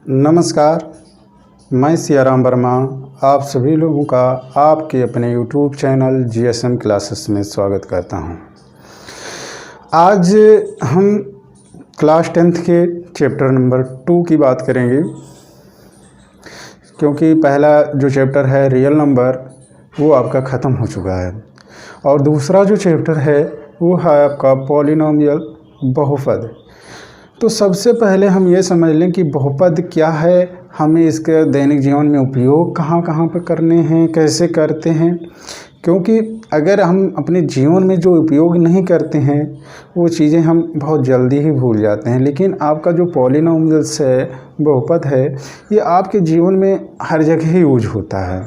नमस्कार, मैं सियाराम वर्मा आप सभी लोगों का आपके अपने YouTube चैनल GSM क्लासेस में स्वागत करता हूं। आज हम क्लास 10th के चैप्टर नंबर 2 की बात करेंगे, क्योंकि पहला जो चैप्टर है रियल नंबर वो आपका ख़त्म हो चुका है और दूसरा जो चैप्टर है वो है आपका पॉलिनोमियल बहुपद। तो सबसे पहले हम ये समझ लें कि बहुपद क्या है, हमें इसके दैनिक जीवन में उपयोग कहाँ कहाँ पर करने हैं, कैसे करते हैं। क्योंकि अगर हम अपने जीवन में जो उपयोग नहीं करते हैं वो चीज़ें हम बहुत जल्दी ही भूल जाते हैं। लेकिन आपका जो पॉलिनोमियल्स है, बहुपद है, ये आपके जीवन में हर जगह ही यूज होता है।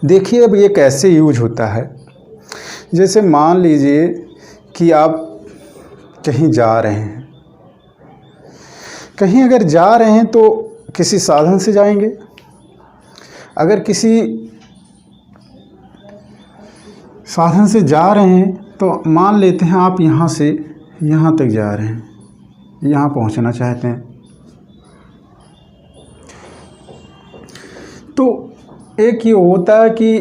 देखिए अब ये कैसे यूज होता है। जैसे मान लीजिए कि आप कहीं जा रहे हैं, कहीं अगर जा रहे हैं तो किसी साधन से जाएंगे। अगर किसी साधन से जा रहे हैं तो मान लेते हैं आप यहाँ से यहाँ तक जा रहे हैं, यहाँ पहुँचना चाहते हैं। तो एक ये होता है कि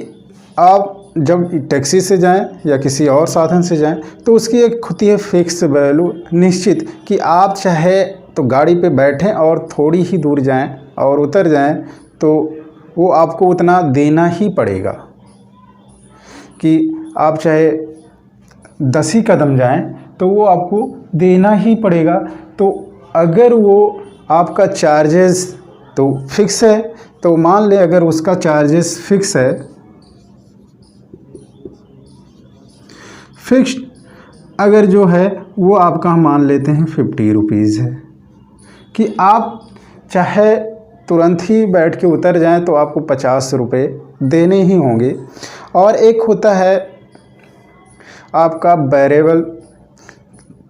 आप जब टैक्सी से जाएं या किसी और साधन से जाएं तो उसकी एक खुद ही फिक्स वैल्यू निश्चित कि आप चाहे तो गाड़ी पे बैठें और थोड़ी ही दूर जाएं और उतर जाएं तो वो आपको उतना देना ही पड़ेगा। कि आप चाहे 10 ही कदम जाएं तो वो आपको देना ही पड़ेगा। तो अगर वो आपका चार्जेस तो फिक्स है, तो मान लें अगर उसका चार्जेस फिक्स है, फिक्स्ड अगर जो है वो आपका मान लेते हैं 50 रुपीज़ है, कि आप चाहे तुरंत ही बैठ के उतर जाएं तो आपको 50 रुपये देने ही होंगे। और एक होता है आपका वेरिएबल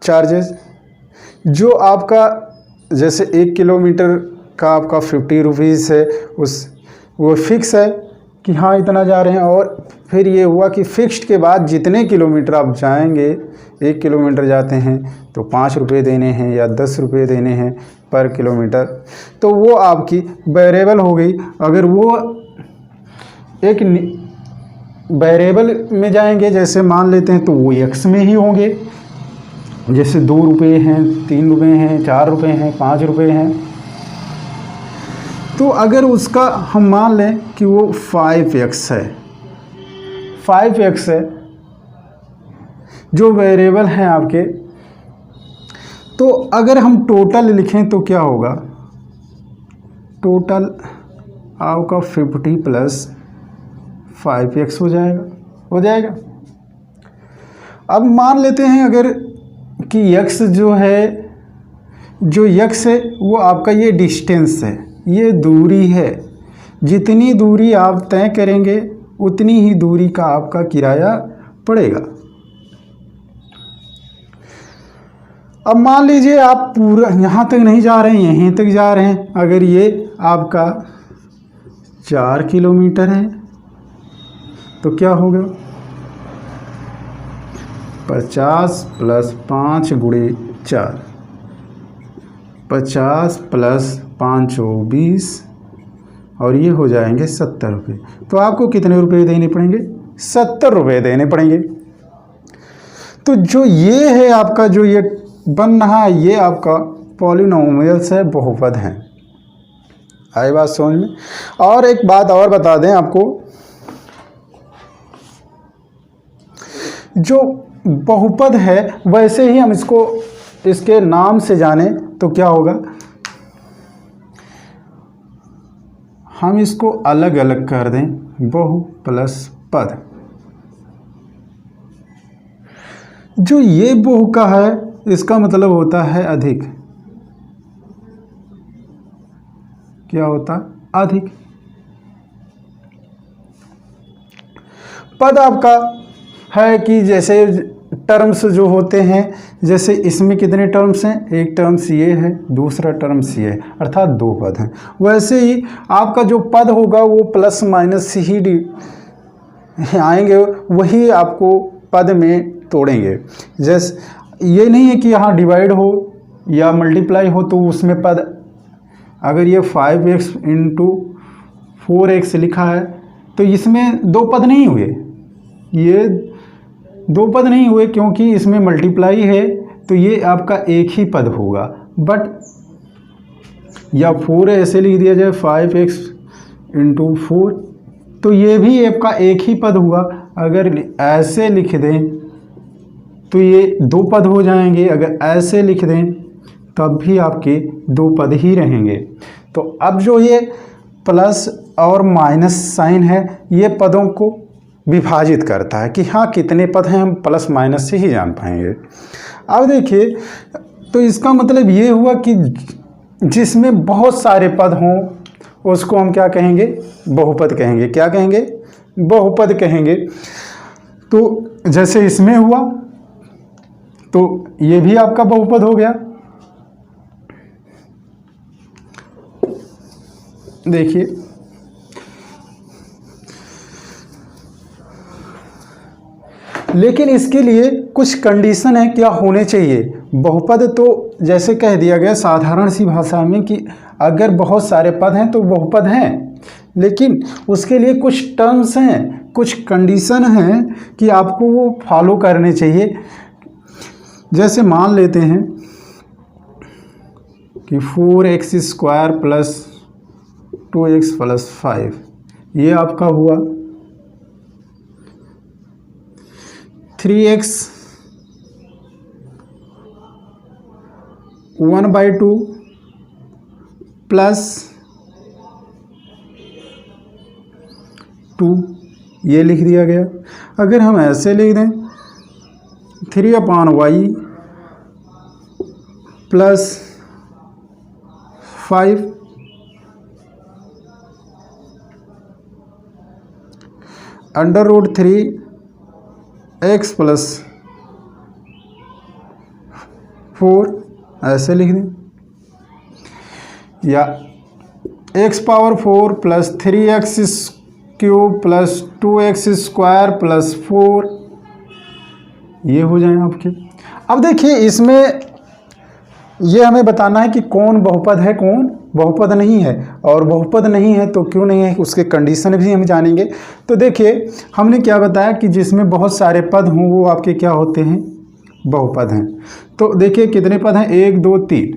चार्जेस, जो आपका जैसे 1 किलोमीटर का आपका 50 रुपीज़ है, वो फिक्स है कि हाँ इतना जा रहे हैं। और फिर ये हुआ कि फिक्स्ड के बाद जितने किलोमीटर आप जाएंगे, 1 किलोमीटर जाते हैं तो 5 रुपये देने हैं या 10 रुपये देने हैं पर किलोमीटर। तो वो आपकी वेरिएबल हो गई। अगर वो एक वेरिएबल में जाएंगे, जैसे मान लेते हैं तो वो एक्स में ही होंगे। जैसे 2 रुपये हैं, 3 रुपये हैं, 4 रुपये हैं, 5 रुपये हैं। तो अगर उसका हम मान लें कि वो 5x है, 5x है जो वेरिएबल हैं आपके। तो अगर हम टोटल लिखें तो क्या होगा, टोटल आपका 50 प्लस 5x हो जाएगा। अब मान लेते हैं अगर कि x जो है, जो x है वो आपका ये डिस्टेंस है, ये दूरी है। जितनी दूरी आप तय करेंगे उतनी ही दूरी का आपका किराया पड़ेगा। अब मान लीजिए आप पूरा यहाँ तक नहीं जा रहे हैं, यहीं तक जा रहे हैं। अगर ये आपका 4 किलोमीटर है तो क्या होगा, 50 प्लस 5 गुणे 4, 50 प्लस 5 20 और ये हो जाएंगे 70 रुपये। तो आपको कितने रुपये देने पड़ेंगे, 70 रुपये देने पड़ेंगे। तो जो ये है आपका, जो ये बन रहा है, ये आपका पॉलिनोमियल्स है, बहुपद हैं। आई बात समझ में। और एक बात और बता दें आपको, जो बहुपद है वैसे ही हम इसको इसके नाम से जाने तो क्या होगा, हम इसको अलग अलग कर दें, बहु प्लस पद। जो ये बहु का है इसका मतलब होता है अधिक। क्या होता है, अधिक। पद आपका है कि जैसे टर्म्स जो होते हैं, जैसे इसमें कितने टर्म्स हैं, एक टर्म्स ये है, दूसरा टर्म्स ये है, अर्थात 2 पद हैं। वैसे ही आपका जो पद होगा वो प्लस माइनस ही आएंगे, वही आपको पद में तोड़ेंगे। जैसे ये नहीं है कि यहाँ डिवाइड हो या मल्टीप्लाई हो तो उसमें पद अगर ये 5x इंटू 4x लिखा है तो इसमें दो पद नहीं हुए, ये दो पद नहीं हुए क्योंकि इसमें मल्टीप्लाई है, तो ये आपका एक ही पद होगा। बट या 4 ऐसे लिख दिया जाए 5x इंटू 4, तो ये भी आपका एक ही पद हुआ। अगर ऐसे लिख दें तो ये दो पद हो जाएंगे, अगर ऐसे लिख दें तब भी आपके दो पद ही रहेंगे। तो अब जो ये प्लस और माइनस साइन है ये पदों को विभाजित करता है कि हाँ कितने पद हैं, हम प्लस माइनस से ही जान पाएंगे। अब देखिए, तो इसका मतलब ये हुआ कि जिसमें बहुत सारे पद हों उसको हम क्या कहेंगे, बहुपद कहेंगे। क्या कहेंगे, बहुपद कहेंगे। तो जैसे इसमें हुआ तो ये भी आपका बहुपद हो गया। देखिए, लेकिन इसके लिए कुछ कंडीशन है क्या होने चाहिए। बहुपद तो जैसे कह दिया गया साधारण सी भाषा में कि अगर बहुत सारे पद हैं तो बहुपद हैं, लेकिन उसके लिए कुछ टर्म्स हैं, कुछ कंडीशन हैं कि आपको वो फॉलो करने चाहिए। जैसे मान लेते हैं कि 4x square plus 2x plus 5 ये आपका हुआ, 3x 1/2 प्लस 2 ये लिख दिया गया। अगर हम ऐसे लिख दें 3/y प्लस 5 √3x प्लस 4 ऐसे लिख दें, या x power 4 plus 3x cube plus 2x square plus 4 ये हो जाए आपके। अब देखिए, इसमें ये हमें बताना है कि कौन बहुपद है कौन बहुपद नहीं है, और बहुपद नहीं है तो क्यों नहीं है उसके कंडीशन भी हम जानेंगे। तो देखिए, हमने क्या बताया कि जिसमें बहुत सारे पद हों वो आपके क्या होते हैं, बहुपद हैं। तो देखिए कितने पद हैं, 1 2 3,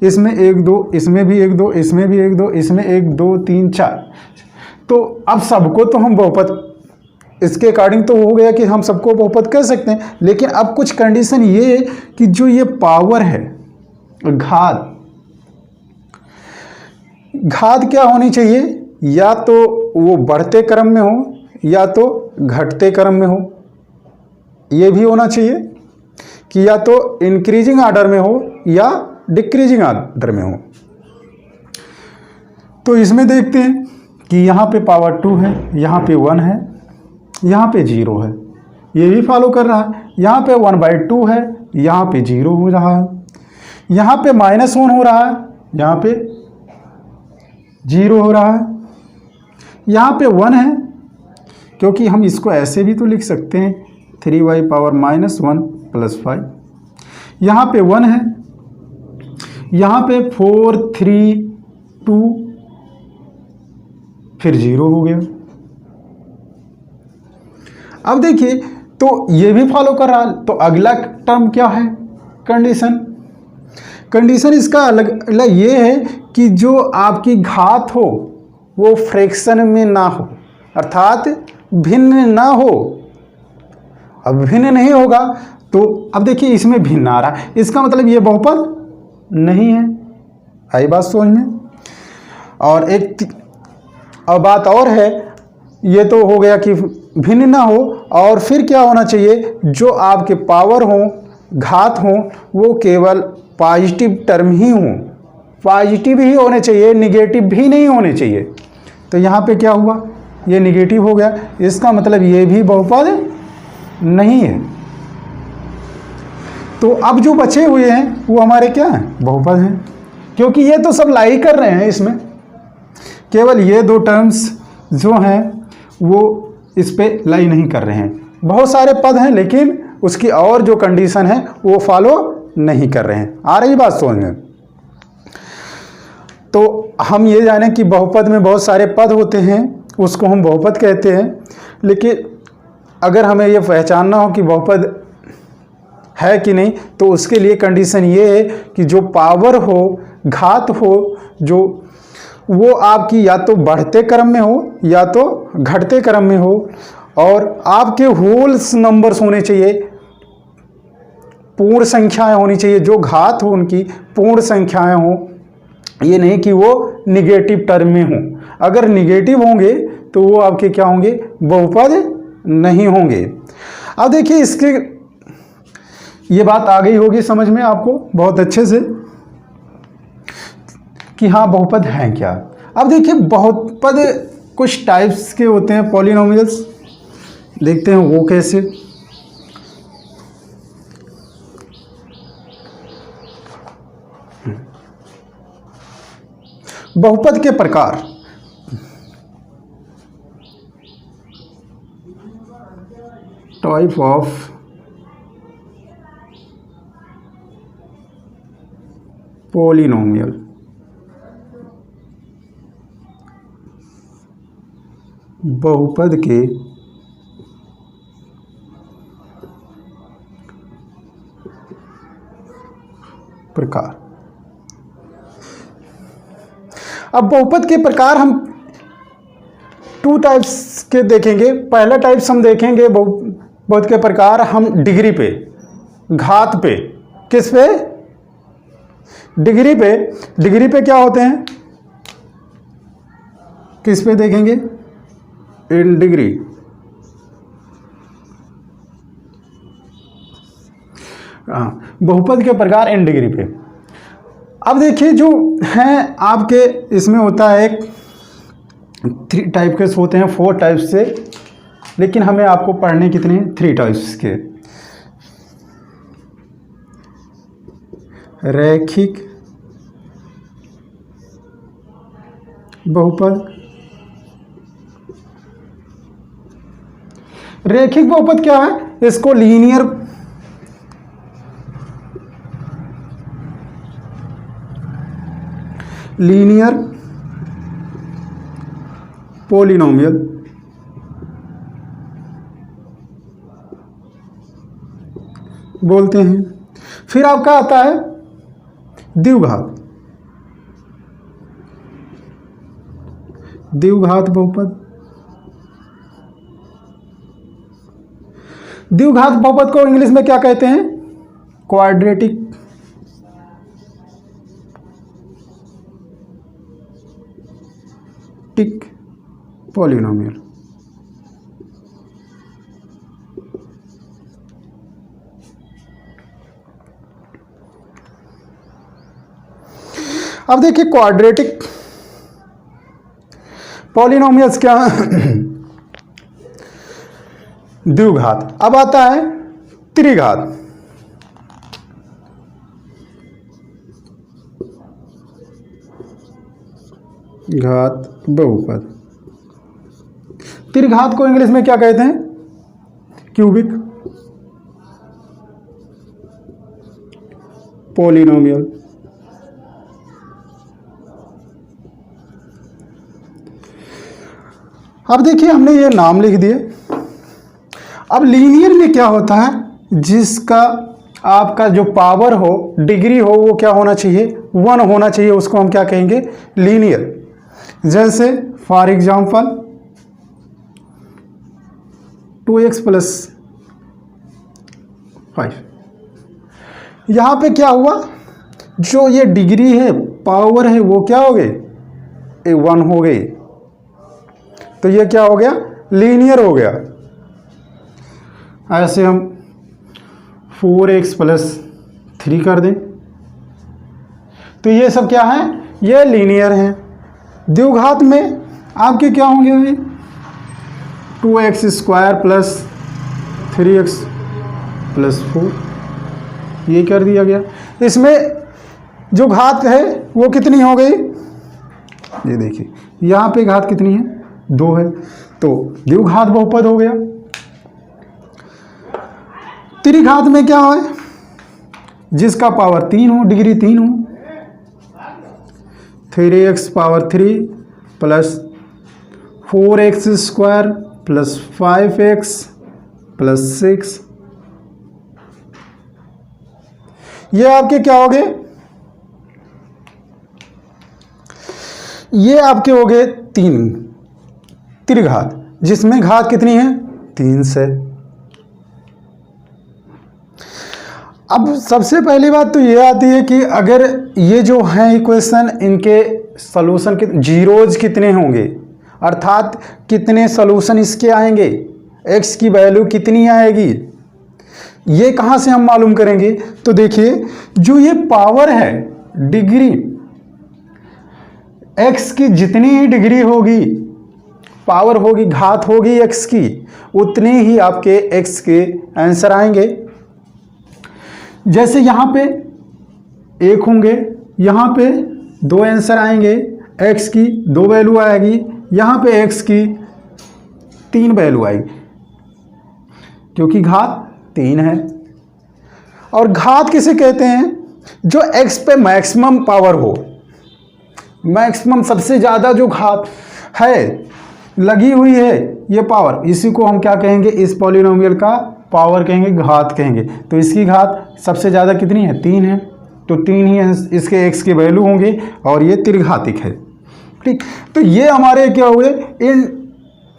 इसमें 1 2, इसमें भी 1 2, इसमें भी 1 2, इसमें 1 2 3 4। तो अब सबको तो हम बहुपद, इसके अकॉर्डिंग तो हो गया कि हम सबको बहुपद कह सकते हैं, लेकिन अब कुछ कंडीशन ये है कि जो ये पावर है, घात क्या होनी चाहिए, या तो वो बढ़ते क्रम में हो या तो घटते क्रम में हो। ये भी होना चाहिए कि या तो इंक्रीजिंग ऑर्डर में हो या डिक्रीजिंग ऑर्डर में हो। तो इसमें देखते हैं कि यहाँ पे पावर 2 है, यहाँ पे 1 है, यहाँ पे 0 है, ये भी फॉलो कर रहा है। यहाँ पे 1/2 है, यहाँ पे 0 हो रहा है, यहाँ पे -1 हो रहा है, यहाँ पे 0 हो रहा है, यहाँ पे 1 है, क्योंकि हम इसको ऐसे भी तो लिख सकते हैं 3y पावर -1 प्लस 5। यहाँ पे 1 है, यहाँ पे 4 3 2 फिर 0 हो गया। अब देखिए, तो ये भी फॉलो कर रहा है। तो अगला टर्म क्या है, कंडीशन इसका अलग ये है कि जो आपकी घात हो वो फ्रैक्शन में ना हो, अर्थात भिन्न ना हो। अब भिन्न नहीं होगा तो अब देखिए इसमें भिन्न आ रहा है, इसका मतलब ये बहुपद नहीं है। आई बात समझ में। और एक अब बात और है, ये तो हो गया कि भिन्न ना हो, और फिर क्या होना चाहिए, जो आपके पावर हो, घात हो, वो केवल पॉजिटिव टर्म ही हो, पॉजिटिव ही होने चाहिए, निगेटिव भी नहीं होने चाहिए। तो यहाँ पे क्या हुआ, ये निगेटिव हो गया, इसका मतलब ये भी बहुपद नहीं है। तो अब जो बचे हुए हैं वो हमारे क्या हैं, बहुपद हैं, क्योंकि ये तो सब लाई कर रहे हैं, इसमें केवल ये दो टर्म्स जो हैं वो इस पे लाई नहीं कर रहे हैं। बहुत सारे पद हैं लेकिन उसकी और जो कंडीशन है वो फॉलो नहीं कर रहे हैं। आ रही बात समझ में। तो हम ये जाने कि बहुपद में बहुत सारे पद होते हैं, उसको हम बहुपद कहते हैं। लेकिन अगर हमें ये पहचानना हो कि बहुपद है कि नहीं, तो उसके लिए कंडीशन ये है कि जो पावर हो, घात हो, जो वो आपकी या तो बढ़ते क्रम में हो या तो घटते क्रम में हो, और आपके होल्स नंबर्स होने चाहिए, पूर्ण संख्याएं होनी चाहिए, जो घात हो उनकी पूर्ण संख्याएं हो, ये नहीं कि वो निगेटिव टर्म में हो। अगर निगेटिव होंगे तो वो आपके क्या होंगे, बहुपद नहीं होंगे। अब देखिए इसके ये बात आ गई होगी समझ में आपको बहुत अच्छे से कि हाँ बहुपद हैं क्या। अब देखिए बहुपद कुछ टाइप्स के होते हैं, पॉलिनोमियल्स, देखते हैं वो कैसे। बहुपद के प्रकार, टाइप ऑफ पॉलिनोमियल। बहुपद के प्रकार। अब बहुपद के प्रकार हम 2 टाइप्स के देखेंगे। पहला टाइप्स हम देखेंगे बहुपद के प्रकार हम डिग्री पे, घात पे। किस पे? डिग्री पे। डिग्री पे क्या होते हैं, किस पे देखेंगे? In degree. बहुपद के प्रकार इन डिग्री पे। अब देखिए जो हैं आपके इसमें होता है एक 3 टाइप के होते हैं, 4 टाइप से, लेकिन हमें आपको पढ़ने कितने? 3 टाइप्स के। रैखिक बहुपद। रैखिक बहुपद क्या है? इसको लीनियर पॉलिनोमियल बोलते हैं। फिर आपका आता है द्विघात। द्विघात बहुपद। द्विघात बहुपद को इंग्लिश में क्या कहते हैं? Quadratic polynomial. अब देखिए क्वाड्रेटिक पॉलिनोमियल्स क्या द्विघात। अब आता है त्रिघात। घात बहुपद। त्रिघात को इंग्लिश में क्या कहते हैं? Cubic polynomial. अब देखिए हमने ये नाम लिख दिए। अब लीनियर में क्या होता है? जिसका आपका जो पावर हो, डिग्री हो, वो क्या होना चाहिए? 1 होना चाहिए। उसको हम क्या कहेंगे? लीनियर। जैसे फॉर एग्जाम्पल 2x + 5। यहाँ पे क्या हुआ? जो ये डिग्री है, पावर है, वो क्या हो गई? 1 हो गई। तो ये क्या हो गया? लीनियर हो गया। ऐसे हम 4x + 3 कर दें तो ये सब क्या है? ये लीनियर है। द्विघात में आपके क्या होंगे? 2x² + 3x + 4 ये कर दिया गया। इसमें जो घात है वो कितनी हो गई? ये देखिए यहाँ पे घात कितनी है? 2 है। तो द्विघात बहुपद हो गया। त्रिघात में क्या है? जिसका पावर 3 हो, डिग्री 3 हो। 3x power 3 plus 4x square plus 5x plus 6, ये आपके क्या हो गए, ये आपके हो गए 3 त्रिघात, जिसमें घात कितनी है 3 से। अब सबसे पहली बात तो ये आती है कि अगर ये जो है इक्वेशन, इनके सॉल्यूशन के जीरोज कितने होंगे, अर्थात कितने सॉल्यूशन इसके आएंगे, x की वैल्यू कितनी आएगी, ये कहाँ से हम मालूम करेंगे। तो देखिए जो ये पावर है डिग्री, x की जितनी ही डिग्री होगी, पावर होगी, घात होगी x की, उतने ही आपके x के आंसर आएंगे। जैसे यहाँ पे 1 होंगे, यहाँ पे 2 आंसर आएंगे, x की 2 वैल्यू आएगी, यहाँ पे x की 3 वैल्यू आएगी, क्योंकि घात 3 है। और घात किसे कहते हैं, जो x पे मैक्सिमम पावर हो, मैक्सिमम सबसे ज़्यादा जो घात है लगी हुई है ये पावर, इसी को हम क्या कहेंगे, इस पॉलिनोमियल का पावर कहेंगे, घात कहेंगे। तो इसकी घात सबसे ज़्यादा कितनी है 3 है, तो 3 ही इसके x के वैल्यू होंगे और ये त्रिघातिक है। ठीक, तो ये हमारे क्या हुए इन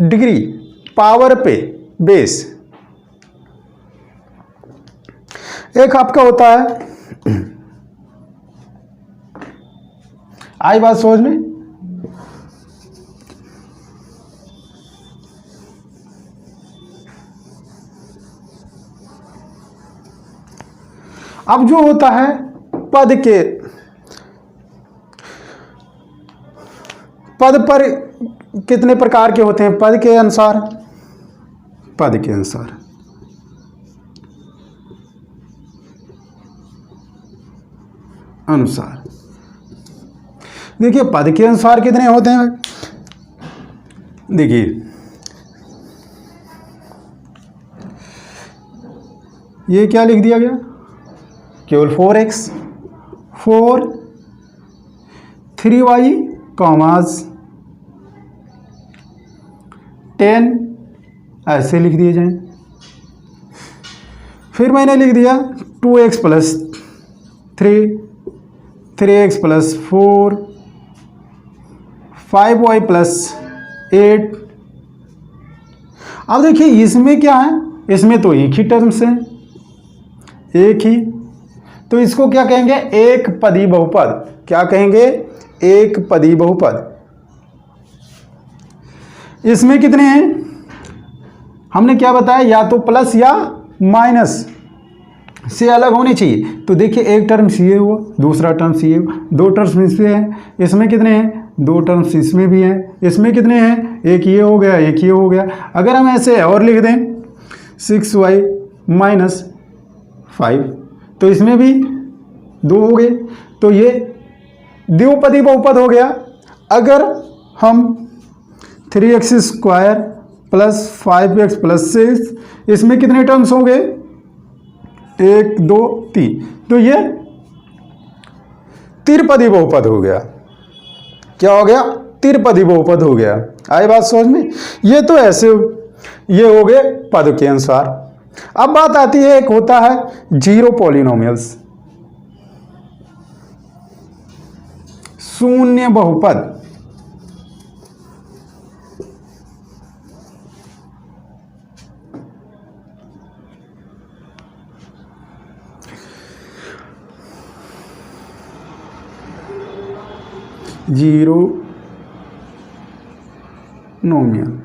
डिग्री पावर पे बेस। एक आपका होता है, आई बात समझ में, अब जो होता है पद के, पद पर कितने प्रकार के होते हैं, पद के अनुसार, पद के अनुसार अनुसार देखिए पद के अनुसार कितने होते हैं। देखिए ये क्या लिख दिया गया, केवल 4x 4 3y कॉमास 10 ऐसे लिख दिए जाएं। फिर मैंने लिख दिया 2x plus 3x plus 4 5y plus 8। अब देखिए इसमें क्या है, इसमें तो एक ही टर्म्स है, एक ही, तो इसको क्या कहेंगे, एक पदी बहुपद। क्या कहेंगे, एक पदी बहुपद। इसमें कितने हैं, हमने क्या बताया, या तो प्लस या माइनस से अलग होनी चाहिए। तो देखिए एक टर्म सी हुआ, दूसरा टर्म सी हुआ, 2 टर्म्स इसमें हैं, इसमें कितने हैं, 2 टर्म्स इसमें भी हैं, इसमें कितने हैं, एक ये हो गया, एक ये हो गया। अगर हम ऐसे और लिख दें 6y माइनस 5, तो इसमें भी 2 हो गए, तो ये द्विपदी बहुपद हो गया। अगर हम 3x square plus 5x plus 6, इसमें कितने टर्म्स हो गए, 1 2 3, तो ये त्रिपदी बहुपद हो गया। क्या हो गया, त्रिपदी बहुपद हो गया। आई बात समझ में। ये तो ऐसे ये हो गए पद के अनुसार। अब बात आती है, एक होता है जीरो पॉलिनोमियल्स, शून्य बहुपद। जीरो नोमियल,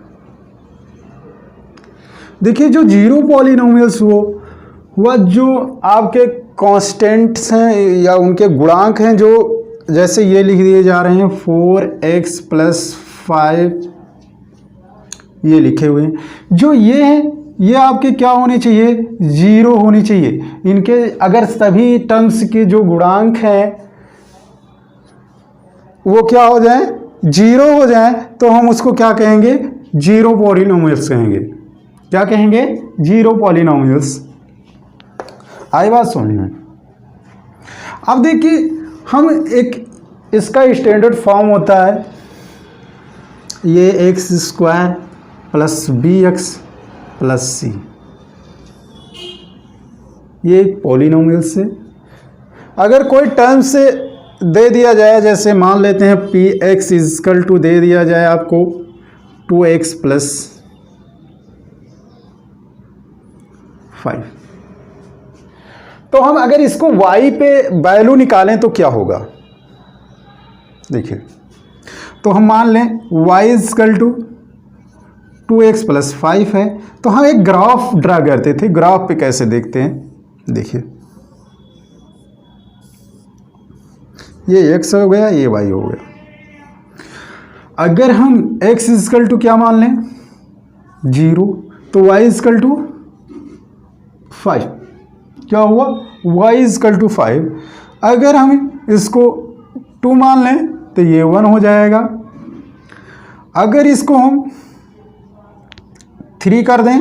देखिए जो जीरो पॉलिनोमियल्स हुआ जो आपके कांस्टेंट्स हैं या उनके गुणांक हैं, जो जैसे ये लिख दिए जा रहे हैं 4x प्लस 5, ये लिखे हुए हैं, जो ये हैं ये आपके क्या होने चाहिए, जीरो होनी चाहिए। इनके अगर सभी टर्म्स के जो गुणांक हैं वो क्या हो जाए, जीरो हो जाए, तो हम उसको क्या कहेंगे, जीरो पॉलिनोमियल्स कहेंगे। क्या कहेंगे, जीरो पॉलिनोमियल्स। आई बात समझ में। अब देखिए हम इसका स्टैंडर्ड फॉर्म होता है ये x square plus b x plus c, ये एक पॉलिनोमियल से अगर कोई टर्म से दे दिया जाए, जैसे मान लेते हैं पी एक्स इजकल टू दे दिया जाए आपको 2x प्लस 5, तो हम अगर इसको y पे वैल्यू निकालें तो क्या होगा, देखिए। तो हम मान लें y is equal to 2x plus 5 है, तो हम एक ग्राफ ड्रा करते थे। ग्राफ पे कैसे देखते हैं, देखिए ये x हो गया, ये y हो गया। अगर हम x इजकल टू क्या मान लें 0, तो y इजकल टू 5, क्या हुआ y इजकल टू 5। अगर हम इसको 2 मान लें तो ये 1 हो जाएगा। अगर इसको हम 3 कर दें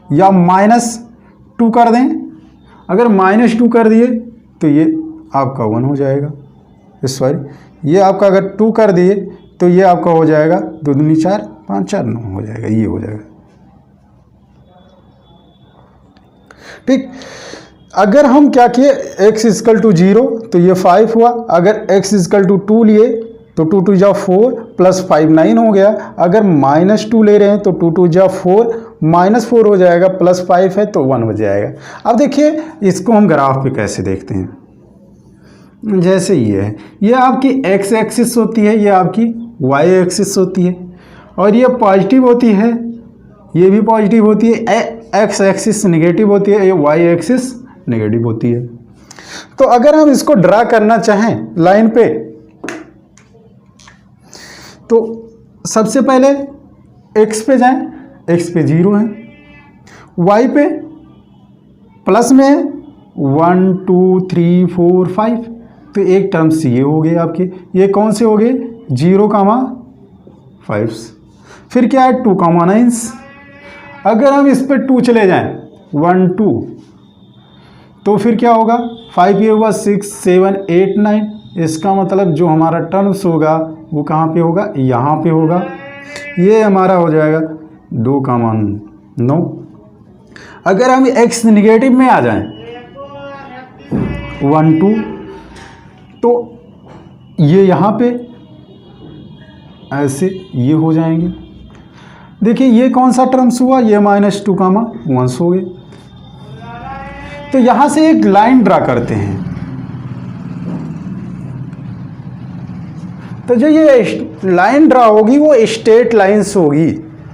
या -2 कर दें, अगर -2 कर दिए तो ये आपका 1 हो जाएगा। सॉरी, ये आपका अगर 2 कर दिए तो ये आपका हो जाएगा 2 दूनी 4, 5 4 9 हो जाएगा, ये हो जाएगा। ठीक, अगर हम क्या किए x इजकल टू 0 तो ये 5 हुआ। अगर x इजकल टू 2 लिए तो 2 2 जा 4 प्लस 5 9 हो गया। अगर -2 ले रहे हैं तो 2 2 जा 4 -4 हो जाएगा, प्लस 5 है तो 1 हो जाएगा। अब देखिए इसको हम ग्राफ पे कैसे देखते हैं। जैसे ये है, ये आपकी x एक्सिस होती है, ये आपकी y एक्सिस होती है, और ये पॉजिटिव होती है, ये भी पॉजिटिव होती है। x एक्सिस नेगेटिव होती है, ये y एक्सिस नेगेटिव होती है। तो अगर हम इसको ड्रा करना चाहें लाइन पे, तो सबसे पहले x पे जाएं, x पे 0 है, y पे प्लस में है 1 2 3 4 5, तो एक टर्म्स ये हो गए आपके। ये कौन से हो गए 0, 5। फिर क्या है 2, 9। अगर हम इस पे 2 चले जाएं 1 2, तो फिर क्या होगा 5, ये हुआ 6 7 8 9। इसका मतलब जो हमारा टर्म्स होगा वो कहाँ पे होगा, यहाँ पे होगा। ये हमारा हो जाएगा 2, 9। अगर हम x निगेटिव में आ जाएं 1 2, तो ये यहाँ पे ऐसे ये हो जाएंगे। देखिए ये कौन सा टर्म्स हुआ, ये -2, 1 हो गए। तो यहाँ से एक लाइन ड्रा करते हैं। तो जो ये लाइन ड्रा होगी वो स्ट्रेट लाइंस होगी,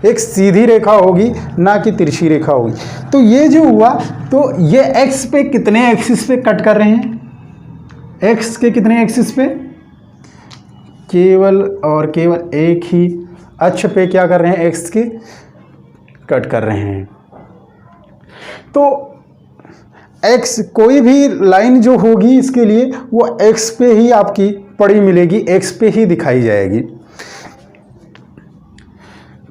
एक सीधी रेखा होगी, ना कि तिरछी रेखा होगी। तो ये जो हुआ, तो ये x पे कितने एक्सिस पे कट कर रहे हैं, x के कितने एक्सिस पे, केवल और केवल एक ही अक्ष पे क्या कर रहे हैं, x के कट कर रहे हैं। तो x कोई भी लाइन जो होगी इसके लिए वो x पे ही आपकी पड़ी मिलेगी, x पे ही दिखाई जाएगी।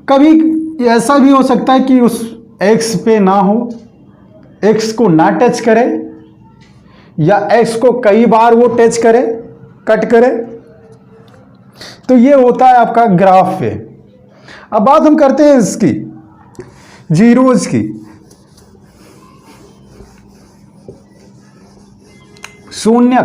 कभी ऐसा भी हो सकता है कि उस x पे ना हो, x को ना टच करे, या x को कई बार वो टच करे, कट करे। तो ये होता है आपका ग्राफ पे। अब बात हम करते हैं इसकी जीरोज की। शून्य,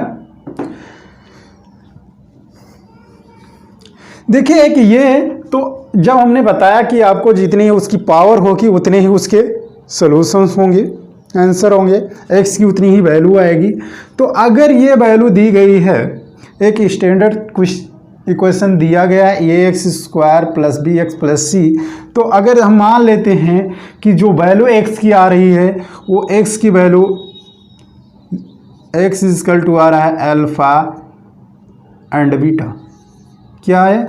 देखिए एक ये है, तो जब हमने बताया कि आपको जितनी उसकी पावर होगी उतने ही उसके सॉल्यूशंस होंगे, आंसर होंगे, x की उतनी ही वैल्यू आएगी। तो अगर ये वैल्यू दी गई है, एक स्टैंडर्ड कुछ इक्वेशन दिया गया है a x square plus b x plus c, तो अगर हम मान लेते हैं कि जो वैल्यू x की आ रही है वो x की वैल्यू x इजकल टू आ रहा है अल्फा एंड बीटा, क्या है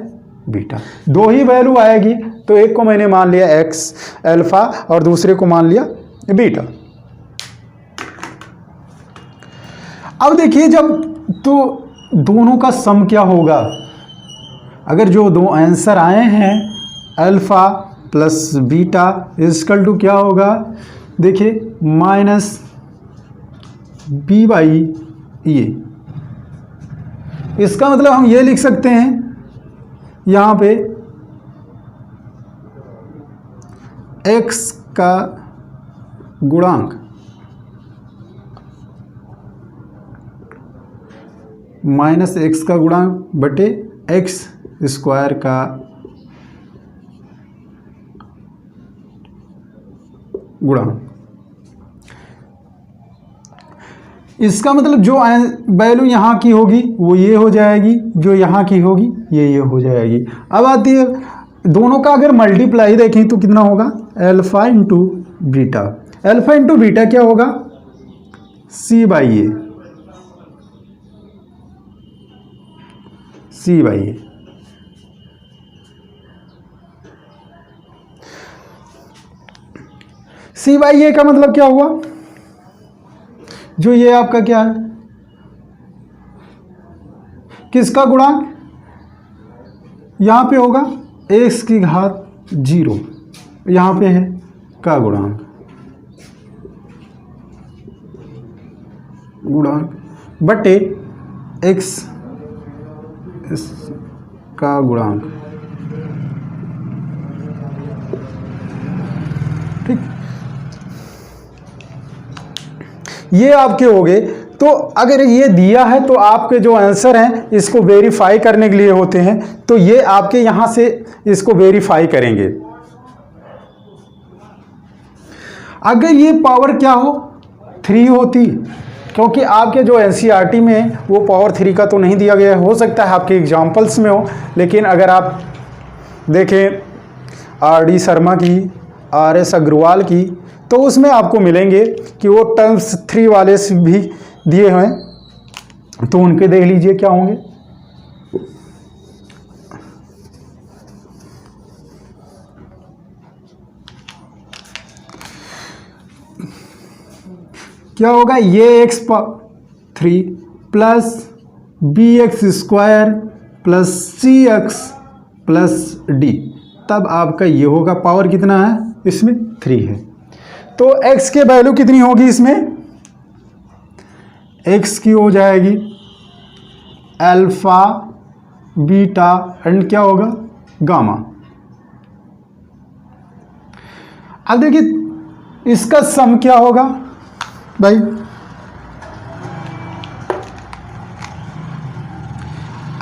बीटा, दो ही वैल्यू आएगी। तो एक को मैंने मान लिया x अल्फा और दूसरे को मान लिया बीटा। अब देखिए जब तो दोनों का सम क्या होगा, अगर जो दो आंसर आए हैं alpha plus beta is equal to क्या होगा, देखिए माइनस बी बाई ए। इसका मतलब हम ये लिख सकते हैं यहाँ पे x का गुणांक माइनस एक्स का गुणांक बटे एक्स स्क्वायर का गुणांक। इसका मतलब जो वैल्यू यहाँ की होगी वो ये हो जाएगी, जो यहाँ की होगी ये हो जाएगी। अब आती है दोनों का अगर मल्टीप्लाई देखें तो कितना होगा, alpha into beta. Alpha into beta क्या होगा, c by a, c by a. C by a का मतलब क्या हुआ, जो ये आपका क्या है, किसका गुणांक, यहां पे होगा एक्स की घात 0, यहां पे है का गुणांक बटे एक्स का गुणांक। ठीक, ये आपके हो गए। तो अगर ये दिया है तो आपके जो आंसर हैं इसको वेरीफाई करने के लिए होते हैं, तो ये आपके यहां से इसको वेरीफाई करेंगे। अगर ये पावर क्या हो 3 होती, क्योंकि आपके जो एनसीईआरटी में है वो पावर 3 का तो नहीं दिया गया है, हो सकता है आपके एग्जाम्पल्स में हो, लेकिन अगर आप देखें आर.डी. शर्मा की, आर.एस. अग्रवाल की, तो उसमें आपको मिलेंगे कि वो टर्म्स 3 वाले भी दिए हैं, तो उनके देख लीजिए क्या होंगे। क्या होगा, ये x3 plus bx² plus cx plus d, तब आपका ये होगा। पावर कितना है इसमें 3 है, तो x के वैल्यू कितनी होगी इसमें, x की हो जाएगी अल्फा बीटा एंड क्या होगा गामा। अब देखिए इसका सम क्या होगा भाई,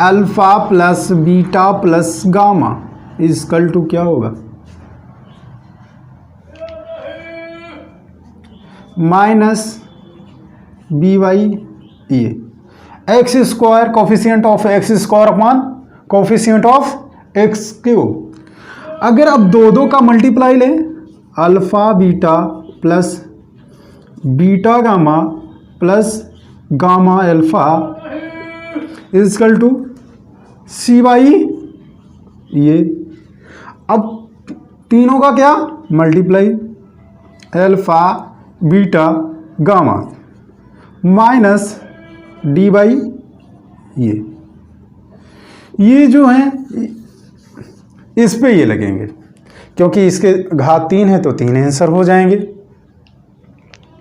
alpha plus beta plus gamma is equal to क्या होगा, minus B by A, x square coefficient of x square upon coefficient of x cube. अगर अब दो का मल्टीप्लाई लें, alpha beta plus beta gamma plus gamma alpha is equal to C by ये। अब तीनों का क्या multiply, alpha beta gamma minus D by ये जो है इस पे ये लगेंगे, क्योंकि इसके घात 3 है तो 3 आंसर हो जाएंगे।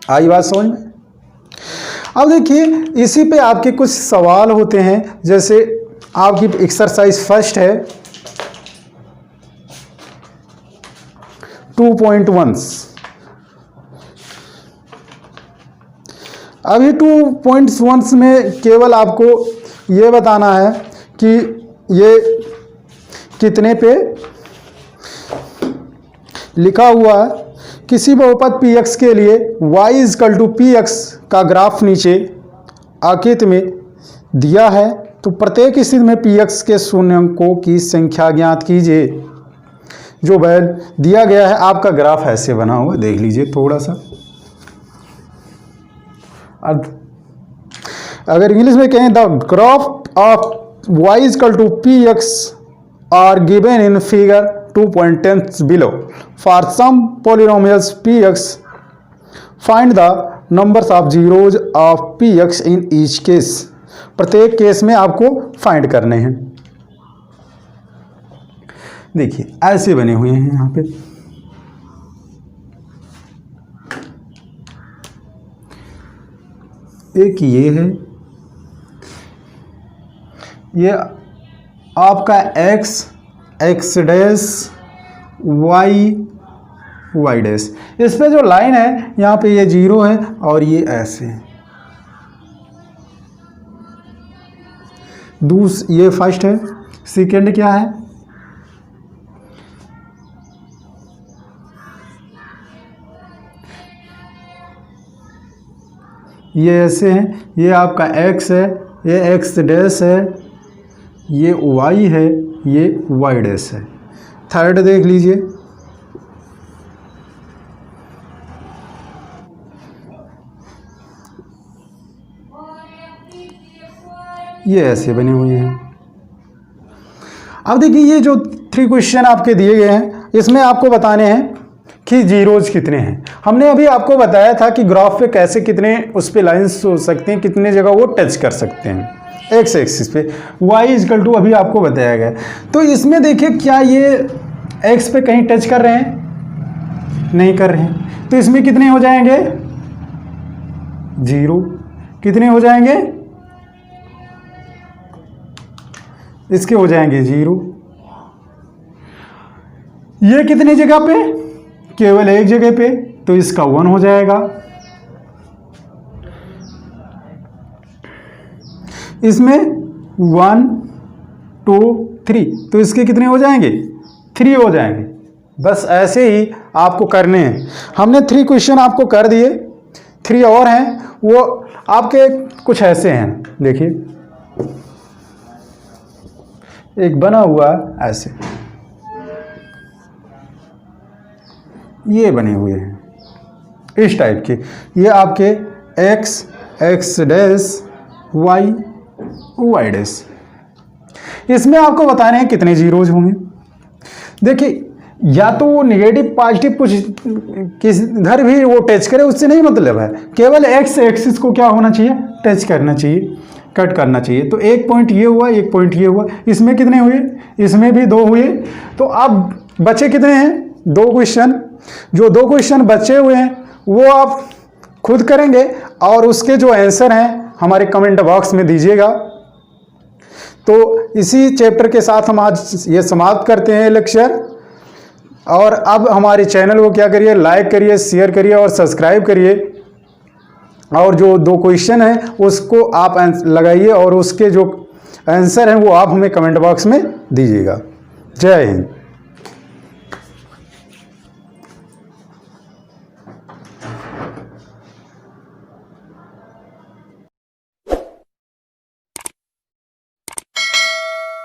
आई बात समझ में। अब देखिए इसी पे आपके कुछ सवाल होते हैं, जैसे आपकी एक्सरसाइज फर्स्ट है 2.1। अभी 2.1 में केवल आपको ये बताना है कि ये कितने पे लिखा हुआ है। किसी बहुपद px के लिए y इजकल टू px का ग्राफ नीचे आकृति में दिया है, तो प्रत्येक स्थिति में px के शून्यंकों की संख्या ज्ञात कीजिए। जो वैल दिया गया है, आपका ग्राफ ऐसे बना हुआ, देख लीजिए थोड़ा सा। अगर इंग्लिश में कहें, the graph of y is equal to px are given in figure 2.10 below. For some polynomials px, find the numbers of zeros of px in each case. प्रत्येक केस में आपको फाइंड करने हैं। देखिए ऐसे बने हुए हैं यहाँ पे। एक ये है, ये आपका x, x dash, y dash. इस पे जो लाइन है यहाँ पे ये 0 है और ये ऐसे है। ये फर्स्ट है। सेकेंड क्या है, ये ऐसे है, ये आपका x है, ये x डैश है, ये y है, ये y डैश है। थर्ड देख लीजिए, ये ऐसे बने हुए हैं। अब देखिए ये जो 3 क्वेश्चन आपके दिए गए हैं, इसमें आपको बताने हैं कि जीरोज कितने हैं। हमने अभी आपको बताया था कि ग्राफ पे कैसे कितने उस पे लाइंस हो सकते हैं, कितने जगह वो टच कर सकते हैं एक्स एक्सिस पे। y इजकल टू अभी आपको बताया गया। तो इसमें देखिए क्या ये x पे कहीं टच कर रहे हैं, नहीं कर रहे हैं, तो इसमें कितने हो जाएंगे 0। कितने हो जाएंगे, इसके हो जाएंगे 0। ये कितनी जगह पे, केवल एक जगह पे, तो इसका 1 हो जाएगा। इसमें 1 2 3, तो इसके कितने हो जाएंगे 3 हो जाएंगे। बस ऐसे ही आपको करने हैं। हमने 3 क्वेश्चन आपको कर दिए, 3 और हैं, वो आपके कुछ ऐसे हैं। देखिए एक बना हुआ ऐसे, ये बने हुए हैं इस टाइप के। ये आपके x, x dash, y dash. इसमें आपको बताने हैं कितने जीरोज होंगे। देखिए या तो वो नेगेटिव पॉजिटिव कुछ किधर भी वो टच करे, उससे नहीं मतलब है, केवल x एक्सिस को क्या होना चाहिए, टच करना चाहिए, कट करना चाहिए। तो एक पॉइंट ये हुआ, एक पॉइंट ये हुआ। इसमें कितने हुए, इसमें भी 2 हुए। तो अब बचे कितने हैं 2 क्वेश्चन। जो 2 क्वेश्चन बचे हुए हैं वो आप खुद करेंगे और उसके जो आंसर हैं हमारे कमेंट बॉक्स में दीजिएगा। तो इसी चैप्टर के साथ हम आज ये समाप्त करते हैं लेक्चर। और अब हमारे चैनल को क्या करिए, लाइक करिए, शेयर करिए और सब्सक्राइब करिए। और जो 2 क्वेश्चन हैं उसको आप लगाइए और उसके जो आंसर हैं वो आप हमें कमेंट बॉक्स में दीजिएगा। जय हिंद।